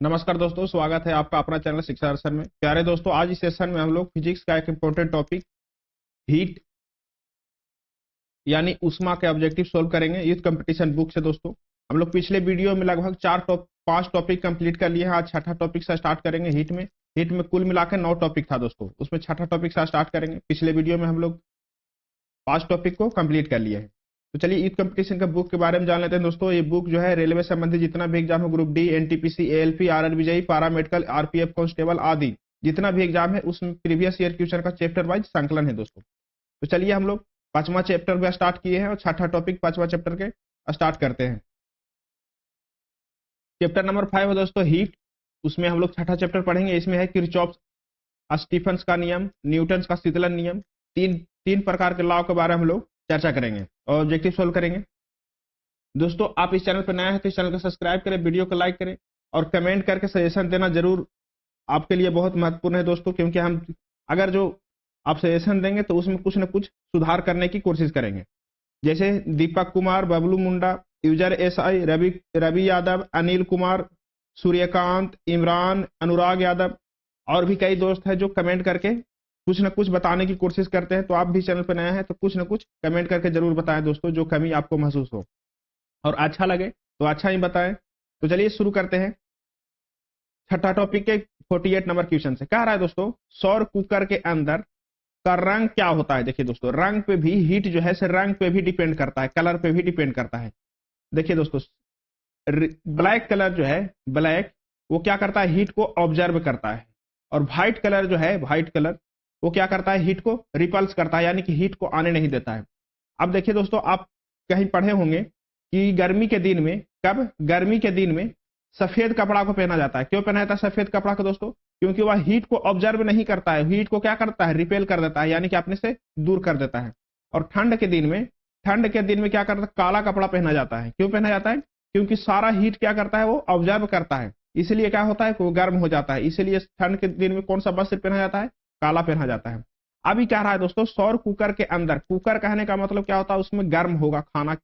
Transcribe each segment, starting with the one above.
नमस्कार दोस्तों, स्वागत है आपका अपना चैनल शिक्षा दर्शन में। प्यारे दोस्तों, आज इस सेशन में हम लोग फिजिक्स का एक इंपॉर्टेंट टॉपिक हीट यानी ऊष्मा के ऑब्जेक्टिव सोल्व करेंगे यूथ कंपटीशन बुक से। दोस्तों, हम लोग पिछले वीडियो में लगभग 5 टॉपिक कंप्लीट कर लिए हैं। आज छठा टॉपिक से स्टार्ट करेंगे। हीट में कुल मिलाकर 9 टॉपिक था दोस्तों, उसमें छठा टॉपिक से स्टार्ट करेंगे। पिछले वीडियो में हम लोग 5 टॉपिक को कंप्लीट कर लिए हैं। तो चलिए यूथ कंपटीशन का बुक के बारे में जान लेते हैं। दोस्तों, ये बुक जो है रेलवे संबंधी जितना भी एग्जाम हो, group D, NTPC, ALP, RRB, पारा मेडिकल, आरपीएफ कांस्टेबल आदि जितना भी एग्जाम है उसमें प्रीवियस ईयर क्वेश्चन का चैप्टर वाइज संकलन है दोस्तों। तो चलिए हम लोग 5वां चैप्टर में स्टार्ट किए हैं और छठा टॉपिक 5वां चैप्टर के स्टार्ट करते हैं। चैप्टर नंबर 5 है दोस्तों हीट। उसमें हम लोग छठा चैप्टर पढ़ेंगे। इसमें है किरचॉफ स्टीफन्स का नियम, न्यूटन का शीतलन नियम, तीन प्रकार के लॉ के बारे में हम लोग चर्चा करेंगे और ऑब्जेक्टिव सोल्व करेंगे। दोस्तों, आप इस चैनल पर नया है तो इस चैनल को सब्सक्राइब करें, वीडियो को लाइक करें और कमेंट करके सजेशन देना जरूर आपके लिए बहुत महत्वपूर्ण है दोस्तों, क्योंकि हम अगर जो आप सजेशन देंगे तो उसमें कुछ न कुछ सुधार करने की कोशिश करेंगे। जैसे दीपक कुमार, बबलू मुंडा, यूजर एसआई, रवि यादव, अनिल कुमार, सूर्यकांत, इमरान, अनुराग यादव और भी कई दोस्त हैं जो कमेंट करके कुछ न कुछ बताने की कोशिश करते हैं। तो आप भी चैनल पर नया है तो कुछ न कुछ कमेंट करके जरूर बताएं दोस्तों, जो कमी आपको महसूस हो और अच्छा लगे तो अच्छा ही बताएं। तो चलिए शुरू करते हैं छठा टॉपिक के 48 नंबर क्वेश्चन से। कह रहा है दोस्तों, सौर कुकर के अंदर का रंग क्या होता है। देखिए दोस्तों, रंग पे भी हीट जो है से रंग पे भी डिपेंड करता है, कलर पे भी डिपेंड करता है। देखिए दोस्तों, ब्लैक कलर जो है, ब्लैक वो क्या करता है, हीट को ऑब्जर्व करता है। और व्हाइट कलर जो है, व्हाइट कलर वो क्या करता है, हीट को रिपल्स करता है, यानी कि हीट को आने नहीं देता है। अब देखिए दोस्तों, आप कहीं पढ़े होंगे कि गर्मी के दिन में, कब, गर्मी के दिन में सफेद कपड़ा को पहना जाता है। क्यों पहना जाता है सफेद कपड़ा को दोस्तों? क्योंकि वह हीट को ऑब्जर्व नहीं करता है, हीट को क्या करता है, रिपेल कर देता है, यानी कि अपने से दूर कर देता है। और ठंड के दिन में क्या करता है, काला कपड़ा पहना जाता है। क्यों पहना जाता है? क्योंकि सारा हीट क्या करता है, वो ऑब्जर्व करता है, इसलिए क्या होता है, वो गर्म हो जाता है। इसलिए ठंड के दिन में कौन सा वस्त्र पहना जाता है, काला पहना जाता है। अभी क्या रहा है दोस्तों, सौर कुकर के अंदर, कुकर कहने का मतलब क्या होता है, उसमें गर्म होगा खाना,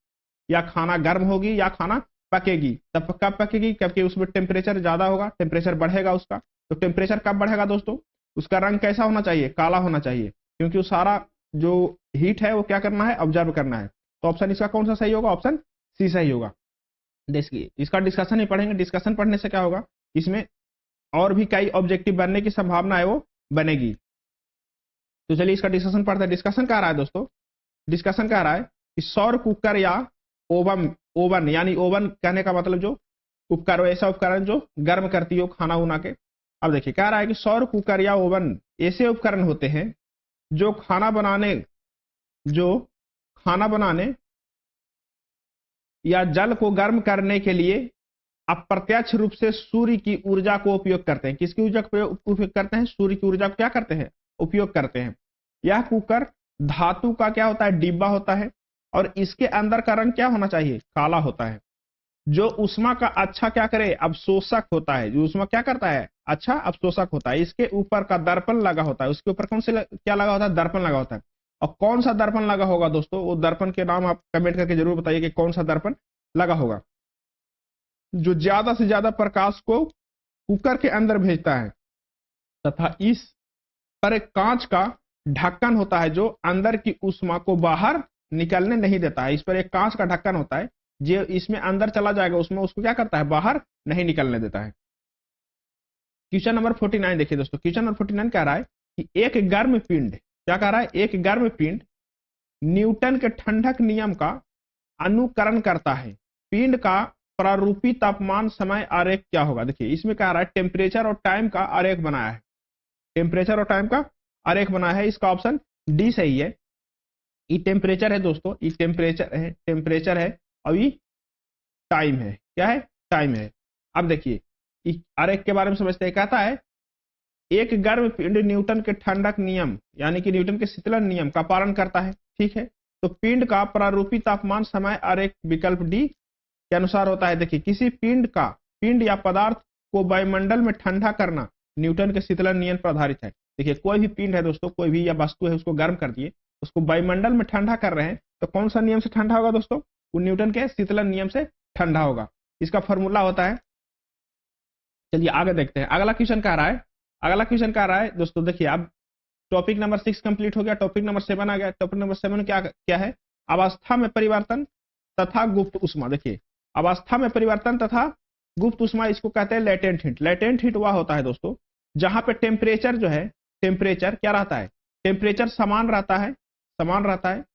या खाना गर्म होगी या खाना पकेगी। तब कब पकेगी, क्योंकि उसमें टेम्परेचर ज्यादा होगा, टेम्परेचर बढ़ेगा उसका। तो टेम्परेचर कब बढ़ेगा दोस्तों, उसका रंग कैसा होना चाहिए, काला होना चाहिए, क्योंकि वो सारा जो हीट है वो क्या करना है, ऑब्जर्व करना है। तो ऑप्शन इसका कौन सा सही होगा, ऑप्शन सी सही होगा। देखिए, इसका डिस्कशन ही पढ़ेंगे। डिस्कशन पढ़ने से क्या होगा, इसमें और भी कई ऑब्जेक्टिव बनने की संभावना है, वो बनेगी। तो चलिए इसका डिस्कशन पढ़ते हैं। डिस्कशन कह रहा है दोस्तों, डिस्कशन कह रहा है कि सौर कुकर या ओवन, ओवन यानी ओवन कहने का मतलब जो उपकरण, ऐसा उपकरण जो गर्म करती हो खाना उना के। अब देखिए, कह रहा है कि सौर कुकर या ओवन ऐसे उपकरण होते हैं जो खाना बनाने या जल को गर्म करने के लिए अप्रत्यक्ष रूप से सूर्य की ऊर्जा को उपयोग करते हैं। किसकी ऊर्जा को उपयोग करते हैं, सूर्य की ऊर्जा को क्या करते हैं, उपयोग करते हैं। यह कुकर धातु का क्या होता है, डिब्बा होता है, और इसके अंदर का रंग क्या होना चाहिए, काला होता है। जो उष्मा का अच्छा क्या करे, अवशोषक होता है। जो उष्मा क्या करता है, अच्छा अवशोषक होता है। इसके ऊपर का दर्पण लगा होता है, उसके ऊपर कौन से क्या लगा होता है, दर्पण लगा होता है। और कौन सा दर्पण लगा होगा दोस्तों, वो दर्पण के नाम आप कमेंट करके जरूर बताइए कि कौन सा दर्पण लगा होगा, जो ज्यादा से ज्यादा प्रकाश को कुकर के अंदर भेजता है। तथा इस पर एक कांच का ढक्कन होता है जो अंदर की ऊष्मा को बाहर निकलने नहीं देता है। इस पर एक कांच का ढक्कन होता है जो इसमें अंदर चला जाएगा, उसमें उसको क्या करता है, बाहर नहीं निकलने देता है। क्वेश्चन नंबर 49 देखिए दोस्तों। क्वेश्चन नंबर 49 कह रहा है कि एक गर्म पिंड, क्या कह रहा है, एक गर्म पिंड न्यूटन के ठंडक नियम का अनुकरण करता है। पिंड का प्रारूपी तापमान समय आरेख क्या होगा। देखिए, इसमें कह रहा है टेम्परेचर और टाइम का आरेख बनाया है, टेम्परेचर और टाइम का आरेख बनाया है। इसका ऑप्शन डी सही है। ये टेम्परेचर है दोस्तों, ये टेम्परेचर है और ये टाइम है, क्या है, टाइम है। अब देखिए इस आरेख के बारे में समझते हैं। कहता है एक गर्म पिंड न्यूटन के ठंडक नियम यानी कि न्यूटन के शीतलन नियम का पालन करता है, ठीक है। तो पिंड का प्रारूपी तापमान समय आरेख विकल्प डी के अनुसार होता है। देखिए, किसी पिंड या पदार्थ को वायुमंडल में ठंडा करना न्यूटन के शीतलन नियम पर आधारित है। देखिए, कोई भी पिंड है दोस्तों, कोई भी या वस्तु है, उसको गर्म कर दिए, उसको वायुमंडल में ठंडा कर रहे हैं, तो कौन सा नियम से ठंडा होगा दोस्तों, वो न्यूटन के शीतलन नियम से ठंडा होगा। इसका फॉर्मूला होता है चलिए आगे देखते हैं। अगला क्वेश्चन कह रहा है, अगला क्वेश्चन कह रहा है दोस्तों, देखिए अब टॉपिक नंबर 6 कंप्लीट हो गया, टॉपिक नंबर 7 आ गया। टॉपिक नंबर 7 क्या क्या है? अवस्था में परिवर्तन तथा गुप्त उष्मा। देखिए अवस्था में परिवर्तन तथा गुप्त उष्मा, इसको कहते हैं लेटेंट हीट। लेटेंट हीट वह होता है दोस्तों जहां पे टेम्परेचर जो है, टेम्परेचर क्या रहता है, टेम्परेचर समान रहता है, समान रहता है,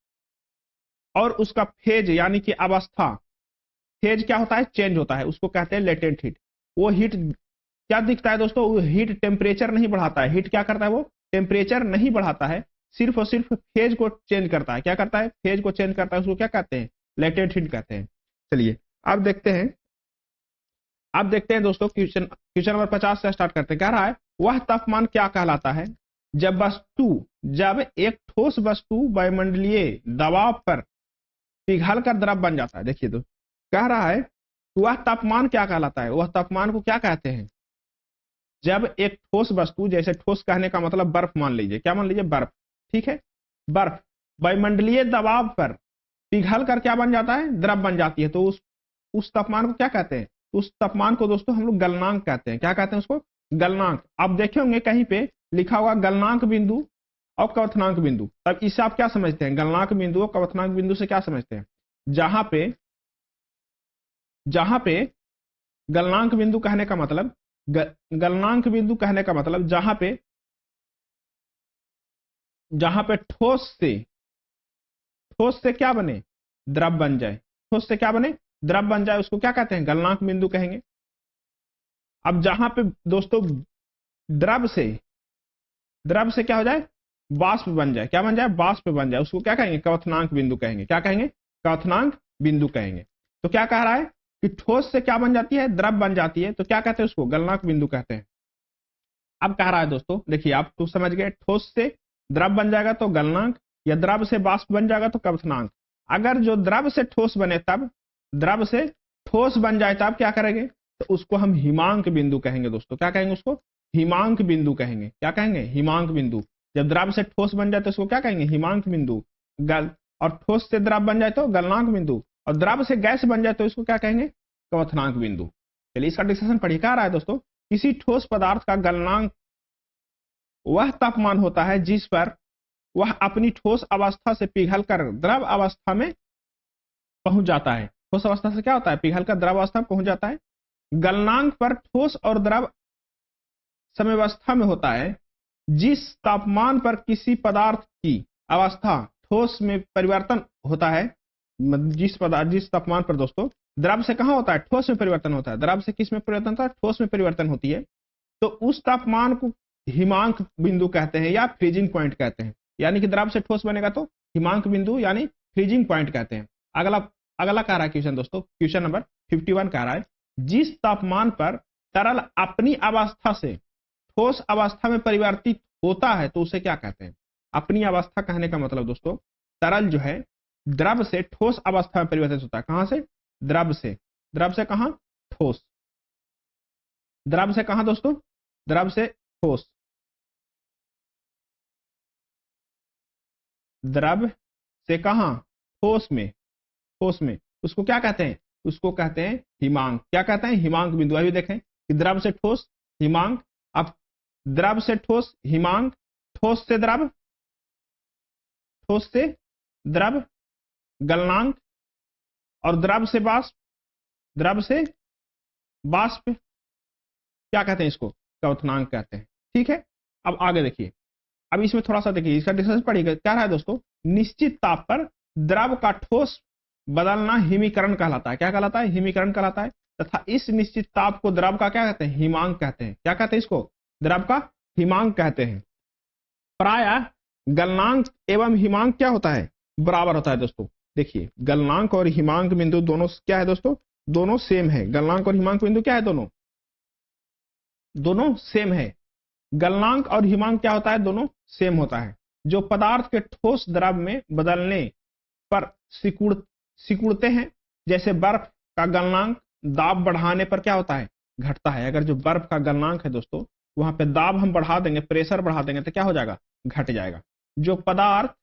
और उसका फेज यानी कि अवस्था, फेज क्या होता है, चेंज होता है, उसको कहते हैं लेटेंट हीट। वो हीट क्या दिखता है दोस्तों, वो हीट टेम्परेचर नहीं बढ़ाता है। हीट क्या करता है, वो टेम्परेचर नहीं बढ़ाता है, सिर्फ और सिर्फ फेज को चेंज करता है। क्या करता है, फेज को चेंज करता है, उसको क्या कहते हैं, लेटेंट हीट कहते हैं। चलिए अब देखते हैं, अब देखते हैं दोस्तों क्वेश्चन, क्वेश्चन नंबर 50 से स्टार्ट करते हैं। कह रहा है वह तापमान क्या कहलाता है जब वस्तु, जब एक ठोस वस्तु वायुमंडलीय दबाव पर पिघल कर द्रव बन जाता है। देखिए तो कह रहा है वह तापमान क्या कहलाता है, वह तापमान को क्या कहते हैं जब एक ठोस वस्तु, जैसे ठोस कहने का मतलब बर्फ मान लीजिए, क्या मान लीजिए, बर्फ, ठीक है, बर्फ वायुमंडलीय दबाव पर पिघल कर क्या बन जाता है, द्रव बन जाती है, तो उस तापमान को क्या कहते हैं, उस तापमान को दोस्तों हम लोग गलनांक कहते हैं। क्या कहते हैं उसको, गलनांक। आप देखे होंगे कहीं पे लिखा होगा गलनांक बिंदु और क्वथनांक बिंदु, तब इससे आप क्या समझते हैं, गलनांक बिंदु और क्वथनांक बिंदु से क्या समझते हैं, जहां पे गलनांक बिंदु कहने का मतलब, गलनांक बिंदु कहने का मतलब जहां पे ठोस से क्या बने, द्रव बन जाए, ठोस से क्या बने, द्रव बन जाए, उसको क्या कहते हैं, गलनांक बिंदु कहेंगे। अब जहां पे दोस्तों द्रव से क्या हो जाए, वाष्प बन जाए, क्या बन जाए, वाष्प बन जाए, उसको क्या कहेंगे, क्वथनांक बिंदु कहेंगे। क्या कहेंगे, क्वथनांक बिंदु कहेंगे। तो क्या कह रहा है कि ठोस से क्या बन जाती है, द्रव बन जाती है, तो क्या कहते हैं उसको, गलनांक बिंदु कहते हैं। अब कह रहा है दोस्तों, देखिए आप तो समझ गए, ठोस से द्रव बन जाएगा तो गलनांक, या द्रव से वाष्प बन जाएगा तो क्वथनांक। अगर जो द्रव से ठोस बने, तब द्रव से ठोस बन जाए तब क्या करेंगे, तो उसको हम हिमांक बिंदु कहेंगे दोस्तों। क्या कहेंगे उसको, हिमांक बिंदु कहेंगे। क्या कहेंगे, हिमांक बिंदु। जब द्रव से ठोस बन जाए तो उसको क्या कहेंगे, हिमांक बिंदु। गल और ठोस से द्रव बन जाए तो गलनांक बिंदु, और द्रव से गैस बन जाए तो इसको क्या कहेंगे, क्वथनांक बिंदु। चलिए इसका डिस्कशन पढ़िए। क्या रहा है दोस्तों, किसी ठोस पदार्थ का गलनांक वह तापमान होता है जिस पर वह अपनी ठोस अवस्था से पिघलकर द्रव अवस्था में पहुंच जाता है। ठोस अवस्था से क्या होता है, पिघलकर द्रव अवस्था में पहुंच जाता है। गलनांक पर ठोस और द्रव साम्यावस्था में होता है। जिस तापमान पर किसी पदार्थ की अवस्था ठोस में परिवर्तन होता है, जिस तापमान पर दोस्तों द्रव से कहां होता है, ठोस में परिवर्तन होता है, द्रव से किस में परिवर्तन होता है, ठोस में परिवर्तन होती है, तो उस तापमान को हिमांक बिंदु कहते हैं या फ्रीजिंग पॉइंट कहते हैं। यानी कि द्रव से ठोस बनेगा तो हिमांक बिंदु यानी फ्रीजिंग पॉइंट कहते हैं। अगला अगला कह रहा है क्वेश्चन दोस्तों, क्वेश्चन नंबर 51 कह रहा है जिस तापमान पर तरल अपनी अवस्था से ठोस अवस्था में परिवर्तित होता है तो उसे क्या कहते हैं। अपनी अवस्था कहने का मतलब दोस्तों, तरल जो है द्रव से ठोस अवस्था में परिवर्तित होता है। कहां से, द्रव से, द्रव से कहां, ठोस, द्रव से कहां दोस्तों, द्रव से ठोस, द्रव से कहां, ठोस में, ठोस में, उसको क्या कहते हैं, उसको कहते हैं हिमांक। क्या कहते हैं, हिमांक बिंदु। अभी देखें कि द्रव से ठोस, हिमांक। अब द्रव से ठोस, हिमांक, ठोस से द्रव, ठोस से द्रव, गलनांक, और द्रव से वाष्प, द्रव से वाष्प क्या कहते हैं, इसको क्वथनांक कहते हैं। ठीक है, अब आगे देखिए, अब इसमें थोड़ा सा देखिए, इसका डिस्कशन पढ़िएगा। क्या रहा है दोस्तों, निश्चित ताप पर द्रव का ठोस बदलना हिमीकरण कहलाता है। क्या कहलाता है, हिमीकरण कहलाता है। तथा इस निश्चित ताप को द्रव का क्या कहते हैं, हिमांक कहते हैं। क्या कहते हैं इसको, द्रव का हिमांक कहते हैं। प्रायः गलनांक एवं हिमांक क्या होता है, बराबर होता है दोस्तों। देखिए गलनांक और हिमांक बिंदु दोनों क्या है दोस्तों, दोनों सेम है। गलनांक और हिमांक बिंदु क्या है, दोनों दोनों सेम है। गलनांक और हिमांक क्या होता है, दोनों सेम होता है। जो पदार्थ के ठोस द्रव में बदलने पर सिकुड़ते हैं, जैसे बर्फ का गलनांक दाब बढ़ाने पर क्या होता है, घटता है। अगर जो बर्फ का गलनांक है दोस्तों, वहां पे दाब हम बढ़ा देंगे, प्रेशर बढ़ा देंगे तो क्या हो जाएगा, घट जाएगा। जो पदार्थ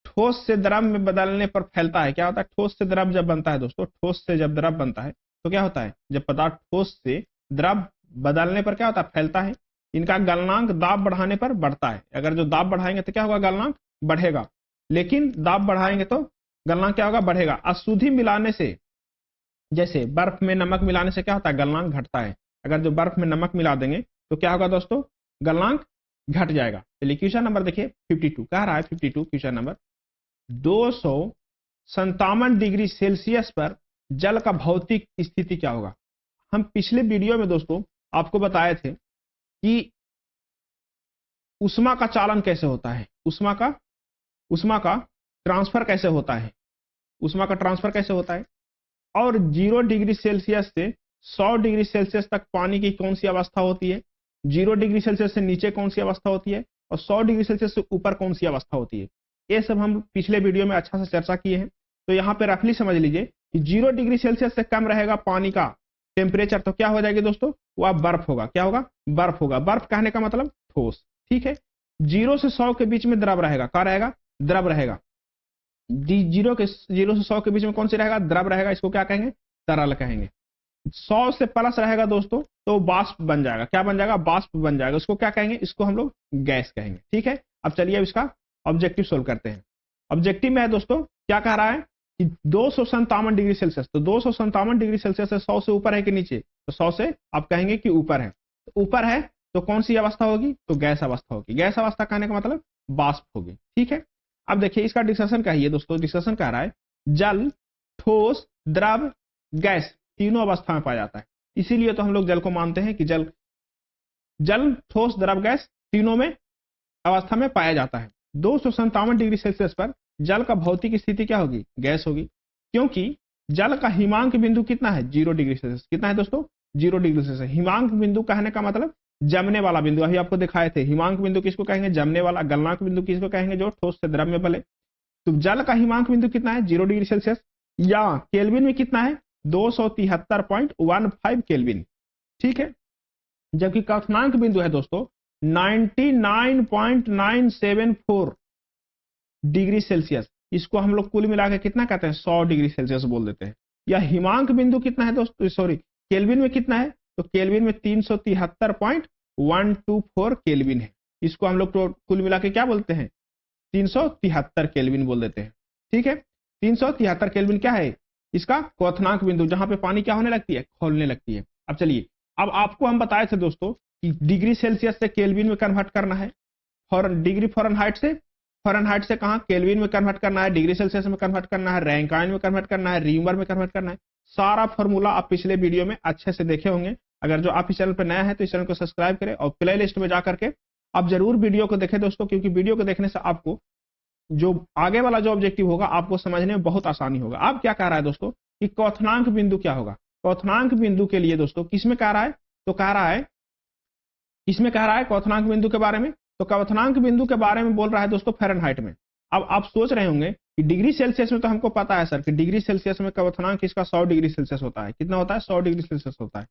ठोस से द्रव में बदलने पर फैलता है, क्या होता है, ठोस से द्रव जब बनता है दोस्तों, ठोस से जब द्रव बनता है तो क्या होता है, जब पदार्थ ठोस से द्रव बदलने पर क्या होता है, फैलता है। इनका गलनांक दाब बढ़ाने पर बढ़ता है। अगर जो दाब बढ़ाएंगे तो क्या होगा, गलनांक बढ़ेगा, लेकिन दाब बढ़ाएंगे तो गलनांक क्या होगा, बढ़ेगा। अशुद्धि मिलाने से, जैसे बर्फ में नमक मिलाने से क्या होता है, गलनांक घटता है। अगर जो बर्फ में नमक मिला देंगे तो क्या होगा दोस्तों, गलनांक घट जाएगा। चलिए क्वेश्चन नंबर देखिए 52 कह रहा है, 52 क्वेश्चन नंबर, 257 डिग्री सेल्सियस पर जल का भौतिक स्थिति क्या होगा। हम पिछले वीडियो में दोस्तों आपको बताए थे कि उष्मा का चालन कैसे होता है, उष्मा का ट्रांसफर कैसे होता है, उष्मा का ट्रांसफर कैसे होता है, और 0 डिग्री सेल्सियस से 100 डिग्री सेल्सियस तक पानी की कौन सी अवस्था होती है, 0 डिग्री सेल्सियस से नीचे कौन सी अवस्था होती है, और 100 डिग्री सेल्सियस से ऊपर कौन सी अवस्था होती है। ये सब हम पिछले वीडियो में अच्छा से चर्चा किए हैं। तो यहाँ पे रफली समझ लीजिए कि 0 डिग्री सेल्सियस से कम रहेगा पानी का टेम्परेचर तो क्या हो जाएगी दोस्तों, वह बर्फ होगा। क्या होगा, बर्फ होगा। बर्फ कहने का मतलब ठोस, ठीक है। 0 से 100 के बीच में द्रव रहेगा, क्या रहेगा, द्रव रहेगा। 0 से 100 के बीच में कौन सी रहेगा, द्रव रहेगा। इसको क्या कहेंगे, तरल कहेंगे। 100 से प्लस रहेगा दोस्तों तो वाष्प बन जाएगा। क्या बन जाएगा, वाष्प बन जाएगा। उसको क्या कहेंगे, इसको हम लोग गैस कहेंगे, ठीक है। अब चलिए अब इसका ऑब्जेक्टिव सोल्व करते हैं। ऑब्जेक्टिव में है दोस्तों, क्या कह रहा है कि 257 डिग्री सेल्सियस, तो 257 डिग्री सेल्सियस से 100 से ऊपर है कि नीचे, तो 100 से आप कहेंगे कि ऊपर है। तो ऊपर है तो कौन सी अवस्था होगी, तो गैस अवस्था होगी। गैस अवस्था कहने का मतलब वाष्प होगी, ठीक है। अब देखिए इसका डिस्कशन कहिए दोस्तों, डिस्कशन कह रहा है जल, ठोस, द्रव, गैस तीनों अवस्था में पाया जाता है। इसीलिए तो हम लोग जल को मानते हैं कि जल ठोस, द्रव, गैस तीनों में अवस्था में पाया जाता है। 257 डिग्री सेल्सियस पर जल का भौतिक स्थिति क्या होगी, गैस होगी, क्योंकि जल का हिमांक बिंदु कितना है, 0 डिग्री सेल्सियस। कितना है दोस्तों, 0 डिग्री सेल्सियस। हिमांक बिंदु कहने का मतलब जमने वाला बिंदु, अभी आपको दिखाए थे। हिमांक बिंदु किसको कहेंगे, जमने वाला। गलनांक बिंदु किसको कहेंगे, जो ठोस से द्रव में बले। तो जल का हिमांक बिंदु कितना है, 0 डिग्री सेल्सियस, या केल्विन में कितना है, 273.15 केल्विन, ठीक है। जबकि क्वथनांक बिंदु है दोस्तों 99.974 डिग्री सेल्सियस। इसको हम लोग कुल मिला के कितना कहते हैं, 100 डिग्री सेल्सियस बोल देते हैं। या हिमांक बिंदु कितना है दोस्तों, सॉरी केल्विन में कितना है, तो केल्विन में 373.124 केल्विन है। इसको हम लोग तो कुल मिला के क्या बोलते हैं, 373 केल्विन बोल देते हैं, ठीक है। 373 केल्विन क्या है, इसका क्वथनांक बिंदु, जहां पे पानी क्या होने लगती है, खौलने लगती है। अब चलिए, अब आपको हम बताए थे दोस्तों कि डिग्री सेल्सियस से केल्विन में कन्वर्ट करना है, और डिग्री फ़ारेनहाइट से कहां, केल्विन में कन्वर्ट करना है, डिग्री सेल्सियस में कन्वर्ट करना है, रैंकाइन में कन्वर्ट करना है, रीमर में कन्वर्ट करना है। सारा फॉर्मूला आप पिछले वीडियो में अच्छे से देखे होंगे। अगर जो आप इस चैनल पर नया है तो इस चैनल को सब्सक्राइब करें और प्ले लिस्ट में जाकर के आप जरूर वीडियो को देखें दोस्तों, क्योंकि वीडियो को देखने से आपको जो आगे वाला जो ऑब्जेक्टिव होगा आपको समझने में बहुत आसानी होगा। अब क्या कह रहा है दोस्तों कि क्वथनांक बिंदु क्या होगा। क्वथनांक बिंदु के लिए दोस्तों किसमें कह रहा है, तो कह रहा है इसमें कह रहा है क्वथनांक बिंदु के बारे में। तो क्वथनांक बिंदु के बारे में बोल रहा है दोस्तों फ़ारेनहाइट में। अब आप सोच रहे होंगे कि डिग्री सेल्सियस में तो हमको पता है सर कि डिग्री सेल्सियस में क्वथनांक इसका 100 डिग्री सेल्सियस होता है। कितना होता है, 100 डिग्री सेल्सियस होता है।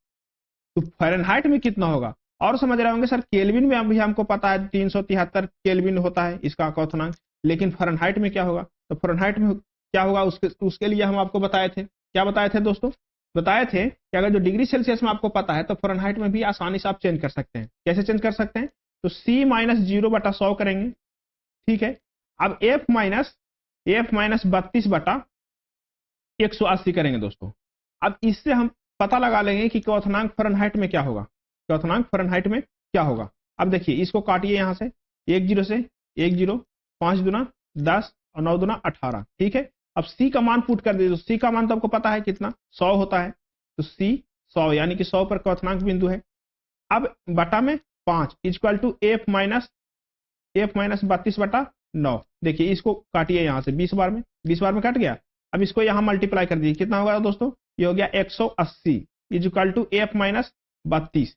तो फ़ारेनहाइट में कितना होगा, और समझ रहे होंगे सर केल्विन में अभी हमको पता है 373 केल्विन होता है इसका क्वथनांक, लेकिन फ़ारेनहाइट में क्या होगा। तो फ़ारेनहाइट में क्या होगा, उसके लिए हम आपको बताए थे। क्या बताए थे दोस्तों, बताए थे कि अगर जो डिग्री सेल्सियस में आपको पता है तो फ़ारेनहाइट में भी आसानी से आप चेंज कर सकते हैं। कैसे चेंज कर सकते हैं, तो C-0/100 करेंगे, ठीक है। अब F माइनस 32/180 करेंगे दोस्तों। अब इससे हम पता लगा लेंगे कि क्वथनांक फ़ारेनहाइट में क्या होगा, क्वथनांक फ़ारेनहाइट में क्या होगा। अब देखिए इसको काटिए यहां से, 1 0 से 1 0, 5 दूना 10 और 9 दूना 18, ठीक है। अब C का मान पुट कर दीजिए। C का मान तो आपको पता है कितना, 100 होता है। तो C 100 यानी कि 100 पर क्वथनांक बिंदु है। अब बटा में 5 इक्वल टू F माइनस 32/9। देखिए इसको काटिए यहां से 20 बार में, 20 बार में कट गया। अब इसको यहां मल्टीप्लाई कर दीजिए, कितना होगा दोस्तों, ये हो गया 180 इक्वल टू F माइनस 32।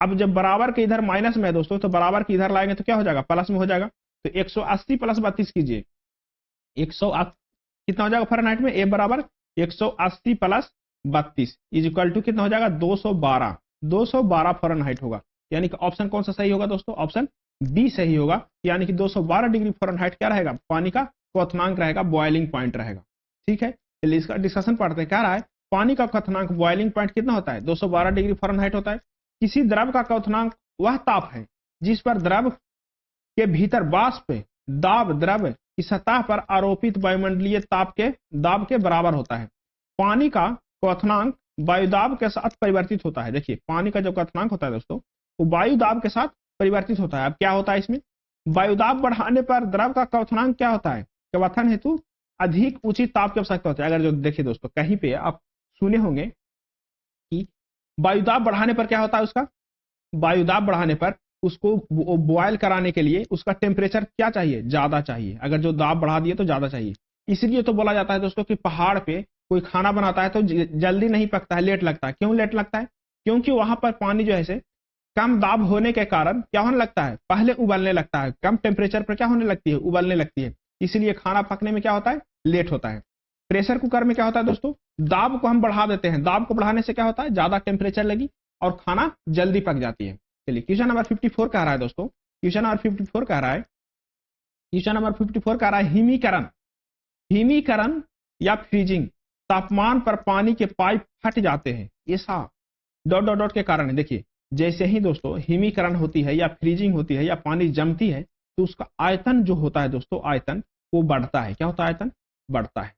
अब जब बराबर के इधर माइनस में है दोस्तों, तो बराबर के इधर लाएंगे तो क्या हो जाएगा, प्लस में हो जाएगा। तो 180 प्लस 32 कीजिए, 180 कितना हो जाएगा फ़ारेनहाइट में, F बराबर 180 प्लस 32 इक्वल टू कितना हो जाएगा, 212 फ़ारेनहाइट होगा। यानी कि ऑप्शन कौन सा सही होगा दोस्तों, ऑप्शन बी सही होगा। यानी कि 212 डिग्री फ़ारेनहाइट क्या रहेगा, पानी का क्वथनांक रहेगा, बॉइलिंग पॉइंट रहेगा, ठीक है। चलिए इसका डिस्कशन पढ़ते हैं। क्या रहा है पानी का क्वथनांक बॉइलिंग पॉइंट कितना होता है? 212 डिग्री फ़ारेनहाइट होता है। किसी द्रव का क्वथनांक वह ताप है जिस पर द्रव के भीतर वाष्प दाब द्रव की सतह पर आरोपित वायुमंडलीय दाब के बराबर होता है। पानी का क्वथनांक वायुदाब के साथ परिवर्तित होता है। देखिए पानी का जो क्वथनांक होता है दोस्तों वो वायुदाब के साथ परिवर्तित होता है। अब क्या होता है इसमें? वायुदाब बढ़ाने पर द्रव का क्वथनांक क्या होता है? क्वथन हेतु अधिक उचित ताप की आवश्यकता होती है। अगर जो देखिए दोस्तों कहीं पे आप सुने होंगे कि वायुदाब बढ़ाने पर क्या होता है उसका? वायुदाब बढ़ाने पर उसको बॉयल कराने के लिए उसका टेम्परेचर क्या चाहिए? ज्यादा चाहिए। अगर जो दाब बढ़ा दिए तो ज्यादा चाहिए। इसलिए तो बोला जाता है दोस्तों कि पहाड़ पे कोई खाना बनाता है तो जल्दी नहीं पकता है, लेट लगता है। क्यों लेट लगता है? क्योंकि वहां पर पानी जो है कम दाब होने के कारण क्या होने लगता है? पहले उबलने लगता है। कम टेम्परेचर पर क्या होने लगती है? उबलने लगती है। इसलिए खाना पकने में क्या होता है? लेट होता है। प्रेशर कुकर में क्या होता है दोस्तों? दाब को हम बढ़ा देते हैं। दाब को बढ़ाने से क्या होता है? ज्यादा टेम्परेचर लगी और खाना जल्दी पक जाती है। चलिए क्वेश्चन नंबर 54 कह रहा है दोस्तों, क्वेश्चन नंबर 54 कह रहा है, क्वेश्चन नंबर 54 कह रहा है हिमीकरण। हिमीकरण या फ्रीजिंग तापमान पर पानी के पाइप फट जाते हैं। ऐसा डॉट डॉट डॉट के कारण है। देखिए जैसे ही दोस्तों हिमीकरण होती है या फ्रीजिंग होती है या पानी जमती है तो उसका आयतन जो होता है दोस्तों, आयतन वो बढ़ता है। क्या होता है? आयतन बढ़ता है।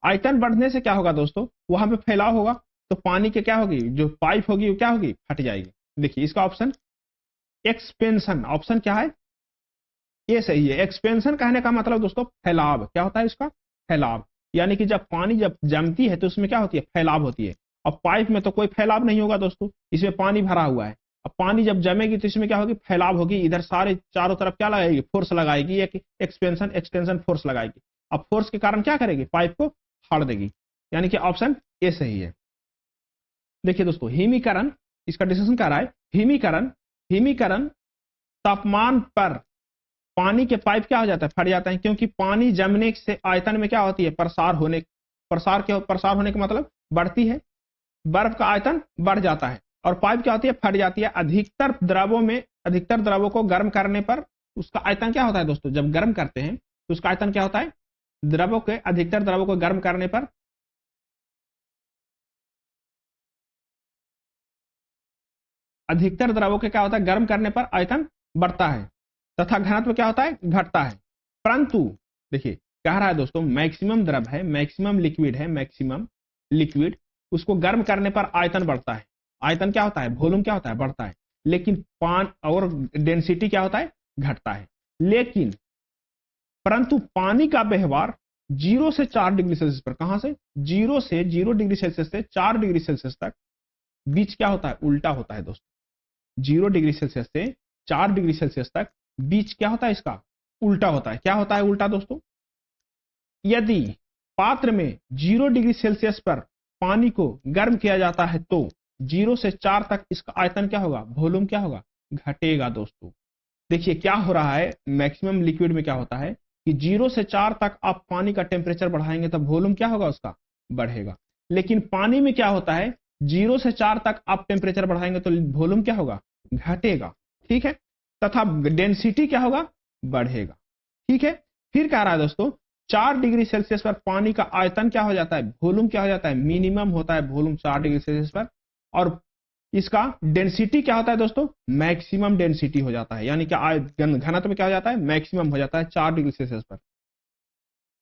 आयतन बढ़ने से क्या होगा दोस्तों? वहां पे फैलाव होगा तो पानी के क्या होगी? जो पाइप होगी वो क्या होगी? फट जाएगी। देखिए इसका ऑप्शन एक्सपेंशन, ऑप्शन क्या है? ये सही है। एक्सपेंशन कहने का मतलब दोस्तों फैलाव। क्या होता है इसका? फैलाव। यानी कि जब पानी जब जमती है तो उसमें क्या होती है? फैलाव होती है। अब पाइप में तो कोई फैलाव नहीं होगा दोस्तों, इसमें पानी भरा हुआ है। अब पानी जब जमेगी तो इसमें क्या होगी? फैलाव होगी। इधर सारे चारों तरफ क्या लगाएगी? फोर्स लगाएगी, एक एक्सपेंशन एक्सटेंशन फोर्स लगाएगी। अब फोर्स के कारण क्या करेगी? पाइप को फाड़ देगी। यानी कि ऑप्शन ए सही है। देखिए दोस्तों हिमीकरण, इसका डिस्कशन कर रहा है हिमीकरण। हिमीकरण तापमान पर पानी के पाइप क्या हो जाता है? फट जाता है। क्योंकि पानी जमने से आयतन में क्या होती है? प्रसार होने का मतलब बढ़ती है। बर्फ का आयतन बढ़ जाता है और पाइप क्या होती है? फट जाती है। अधिकतर द्रवों को गर्म करने पर उसका आयतन क्या होता है दोस्तों? जब गर्म करते हैं तो उसका आयतन क्या होता है? अधिकतर द्रवों को गर्म करने पर अधिकतर द्रवों के क्या होता है? गर्म करने पर आयतन बढ़ता है तथा घनत्व क्या होता है? घटता है। परंतु देखिए कह रहा है दोस्तों मैक्सिमम द्रव है, मैक्सिमम लिक्विड है, मैक्सिमम लिक्विड, उसको गर्म करने पर आयतन बढ़ता है। आयतन क्या होता है? वॉल्यूम क्या होता है? बढ़ता है। लेकिन पान और डेंसिटी क्या होता है? घटता है। लेकिन परंतु पानी का व्यवहार 0 से 4 डिग्री सेल्सियस पर, कहां से? 0 डिग्री सेल्सियस से 4 डिग्री सेल्सियस तक बीच क्या होता है? उल्टा होता है दोस्तों। 0 डिग्री सेल्सियस से 4 डिग्री सेल्सियस तक बीच क्या होता है? इसका उल्टा होता है। क्या होता है उल्टा दोस्तों? यदि पात्र में 0 डिग्री सेल्सियस पर पानी को गर्म किया जाता है तो 0 से 4 तक इसका आयतन क्या होगा? वॉल्यूम क्या होगा? घटेगा दोस्तों। देखिए क्या हो रहा है मैक्सिमम लिक्विड में, क्या होता है कि 0 से 4 तक आप पानी का टेम्परेचर बढ़ाएंगे तब वॉल्यूम क्या होगा? उसका बढ़ेगा। लेकिन पानी में क्या होता है? 0 से 4 तक आप टेम्परेचर बढ़ाएंगे तो वॉल्यूम क्या होगा? घटेगा। ठीक है। तथा डेंसिटी क्या होगा? बढ़ेगा। ठीक है। फिर कह रहा है दोस्तों 4 डिग्री सेल्सियस पर पानी का आयतन क्या हो जाता है? वॉल्यूम क्या हो जाता है? मिनिमम होता है वॉल्यूम 4 डिग्री सेल्सियस पर। और इसका डेंसिटी क्या होता है दोस्तों? मैक्सिमम डेंसिटी हो जाता है। यानी कि घनत्व में क्या हो जाता है? मैक्सिमम हो जाता है 4 डिग्री सेल्सियस पर।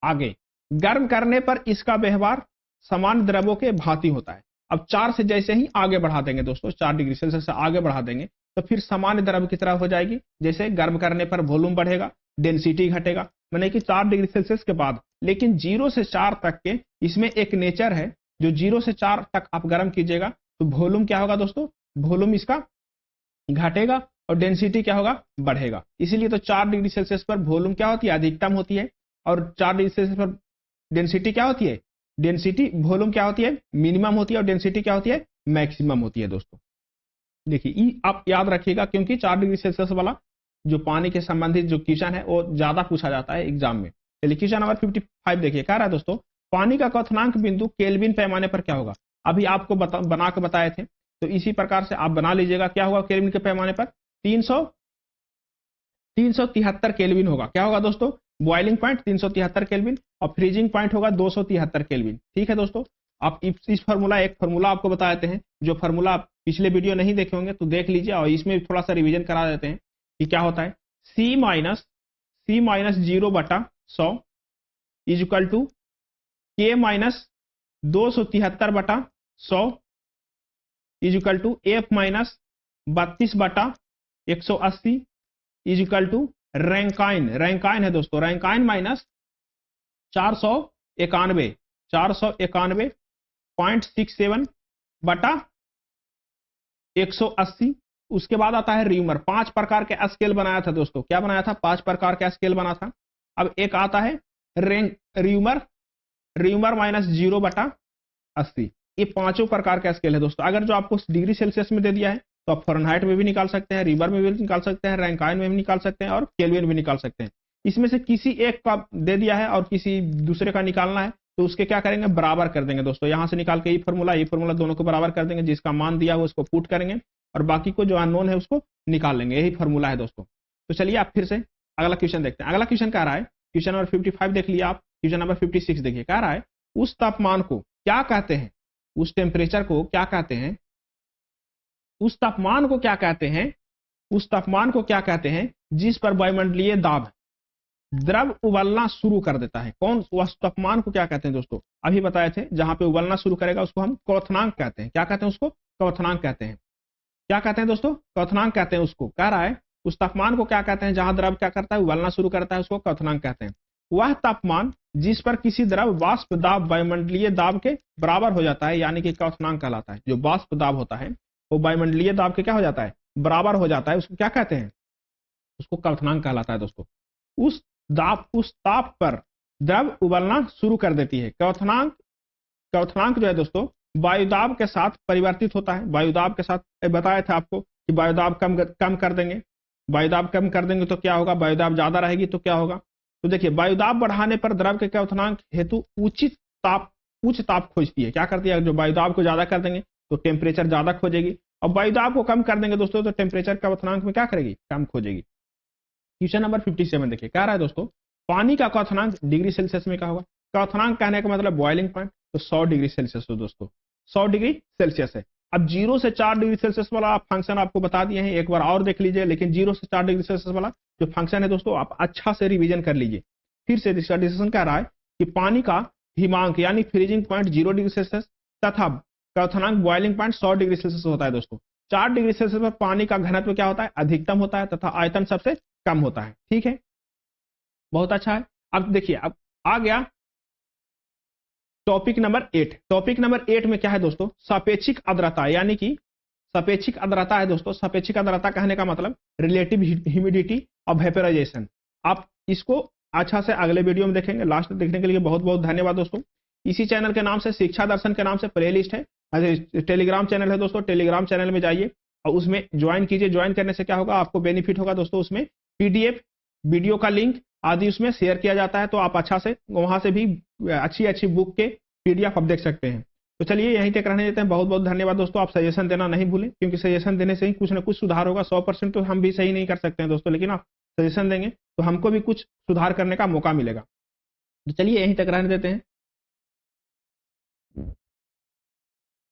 आगे गर्म करने पर इसका व्यवहार समान द्रवों के भांति होता है। अब 4 से जैसे ही आगे बढ़ा देंगे दोस्तों, 4 डिग्री सेल्सियस से आगे बढ़ा देंगे तो फिर सामान्य द्रव की तरह हो जाएगी। जैसे गर्म करने पर वॉल्यूम बढ़ेगा, डेंसिटी घटेगा, माने कि 4 डिग्री सेल्सियस के बाद। लेकिन 0 से 4 तक के इसमें एक नेचर है, जो 0 से 4 तक आप गर्म कीजिएगा तो वॉल्यूम क्या होगा दोस्तों? वॉल्यूम इसका घटेगा और डेंसिटी क्या होगा? बढ़ेगा। इसीलिए तो 4 डिग्री सेल्सियस पर वॉल्यूम क्या होती है? अधिकतम होती है। और 4 डिग्री सेल्सियस पर डेंसिटी क्या होती है? डेंसिटी वॉल्यूम क्या होती है? मिनिमम होती है। और डेंसिटी क्या होती है? मैक्सिमम होती है दोस्तों। देखिए आप याद रखिएगा क्योंकि 4 डिग्री सेल्सियस वाला जो पानी के संबंधित जो क्वेश्चन है वो ज्यादा पूछा जाता है एग्जाम में। चलिए क्वेश्चन नंबर 55 देखिए, कह रहा है दोस्तों पानी का क्वथनांक बिंदु केल्विन पैमाने पर क्या होगा? अभी आपको बना के बताए थे तो इसी प्रकार से आप बना लीजिएगा। क्या होगा केल्विन के पैमाने पर? 373 केल्विन होगा। क्या होगा दोस्तों? बॉइलिंग पॉइंट 373 केल्विन और फ्रीजिंग पॉइंट होगा 273 केल्विन। ठीक है दोस्तों। आप इस फार्मूला, एक फार्मूला आपको बता देते हैं, जो फार्मूला आप पिछले वीडियो नहीं देखे होंगे तो देख लीजिए, और इसमें थोड़ा सा रिवीजन करा देते हैं कि क्या होता है। C minus 0/100 is equal to K minus 273/100 is equal to F minus 32/180 is equal to Rankine है दोस्तों, रैंकाइन माइनस 491.67/180। उसके बाद आता है र्यूमर। 5 प्रकार के स्केल बनाया था दोस्तों, क्या बनाया था, 5 प्रकार का स्केल बना था। अब एक आता है र्यूमर माइनस 0/80। ये पांचों प्रकार का स्केल है दोस्तों। अगर जो आपको डिग्री सेल्सियस में दे दिया है तो आप फ़ारेनहाइट में भी निकाल सकते हैं, र्यूमर में भी निकाल सकते हैं, रैंकाइन में भी निकाल सकते हैं और केल्विन भी निकाल सकते हैं। इसमें से किसी एक का दे दिया है और किसी दूसरे का निकालना है तो उसके क्या करेंगे, बराबर कर देंगे दोस्तों। यहां से निकाल के ये फॉर्मूला दोनों को बराबर कर देंगे, जिसका मान दिया है उसको पुट करेंगे और बाकी को जो अननोन है उसको निकाल लेंगे। यही फॉर्मूला है दोस्तों। तो चलिए आप फिर से अगला क्वेश्चन देखते हैं। अगला क्वेश्चन कह रहा है, क्वेश्चन नंबर 55 देख लिया आप, क्वेश्चन नंबर 56 देखिए। कह रहा है उस तापमान को क्या कहते हैं, उस टेम्परेचर को क्या कहते हैं, उस तापमान को क्या कहते हैं, उस तापमान को क्या कहते हैं जिस पर वायुमंडलीय दाब द्रव उबलना शुरू कर देता है। कौन, उस तापमान को क्या कहते हैं दोस्तों, अभी बताए थे। जहां पे उबलना शुरू करेगा उसको हम क्वथनांक कहते हैं। क्या कहते हैं उसको, क्वथनांक कहते हैं। क्या कहते हैं दोस्तों, क्वथनांक कहते हैं उसको। कह रहा है उस तापमान को क्या कहते हैं जहां द्रव क्या करता है, उबलना शुरू करता है, उसको क्वथनांक कहते हैं। वह तापमान जिस पर किसी द्रव वाष्प दाब वायुमंडलीय दाब के बराबर हो जाता है, यानी कि क्वथनांक कहलाता है। जो वाष्प दाब होता है वो वायुमंडलीय दाब के क्या हो जाता है, बराबर हो जाता है, उसको क्या कहते हैं, उसको क्वथनांक कहलाता है दोस्तों। उस ताप पर द्रव उबलना शुरू कर देती है। क्वथनांक जो है दोस्तों वायुदाब के साथ परिवर्तित होता है। वायुदाब के साथ बताया था आपको कि वायुदाब कम कर देंगे, वायुदाब कम कर देंगे तो क्या होगा, वायुदाब ज्यादा रहेगी तो क्या होगा। तो देखिए वायुदाब बढ़ाने पर द्रव के क्वथनांक हेतु उच्च ताप खोजती है। क्या करती है, जो वायुदाब को ज्यादा कर देंगे तो टेम्परेचर ज्यादा खोजेगी, और वायुदाब को कम कर देंगे दोस्तों तो टेम्परेचर क्वथनांक में क्या करेगी, कम खोजेगी। क्वेश्चन नंबर 57 देखिए। कह रहा है दोस्तों पानी का क्वथनांक डिग्री सेल्सियस में क्या होगा। क्वथनांक कहने का मतलब बॉइलिंग पॉइंट, तो 100 डिग्री सेल्सियस हो दोस्तों, 100 डिग्री सेल्सियस है। अब 0 से 4 डिग्री सेल्सियस वाला फंक्शन आपको बता दिए हैं, एक बार और देख लीजिए। लेकिन 0 से 4 डिग्री सेल्सियस वाला जो फंक्शन है दोस्तों आप अच्छा से रिवीजन कर लीजिए। फिर से इसका डिस्कशन कह रहा है कि पानी का हिमांक यानी फ्रीजिंग पॉइंट 0 डिग्री सेल्सियस तथा क्वथनांक बॉइलिंग पॉइंट 100 डिग्री सेल्सियस होता है दोस्तों। 4 डिग्री सेल्सियस पर पानी का घनत्व क्या होता है, अधिकतम होता है तथा आयतन सबसे कम होता है। ठीक है, बहुत अच्छा है। अब देखिए अब आ गया टॉपिक नंबर 8। टॉपिक नंबर 8 में क्या है दोस्तों, सापेक्षिक आर्द्रता, यानी कि सापेक्षिक आर्द्रता है दोस्तों। सापेक्षिक आर्द्रता कहने का मतलब रिलेटिव ह्यूमिडिटी और वेपोराइजेशन। आप इसको अच्छा से अगले वीडियो में देखेंगे। लास्ट देखने के लिए बहुत बहुत धन्यवाद दोस्तों। इसी चैनल के नाम से, शिक्षा दर्शन के नाम से प्लेलिस्ट है, टेलीग्राम चैनल है दोस्तों। टेलीग्राम चैनल में जाइए और उसमें ज्वाइन कीजिए। ज्वाइन करने से क्या होगा, आपको बेनिफिट होगा दोस्तों। उसमें पीडीएफ, वीडियो का लिंक आदि उसमें शेयर किया जाता है, तो आप अच्छा से वहां से भी अच्छी बुक के पीडीएफ आप देख सकते हैं। तो चलिए यहीं तक रहने देते हैं। बहुत बहुत धन्यवाद दोस्तों। आप सजेशन देना नहीं भूलें, क्योंकि सजेशन देने से ही कुछ ना कुछ सुधार होगा। 100% तो हम भी सही नहीं कर सकते हैं दोस्तों, लेकिन आप सजेशन देंगे तो हमको भी कुछ सुधार करने का मौका मिलेगा। तो चलिए यहीं तक रहने देते हैं।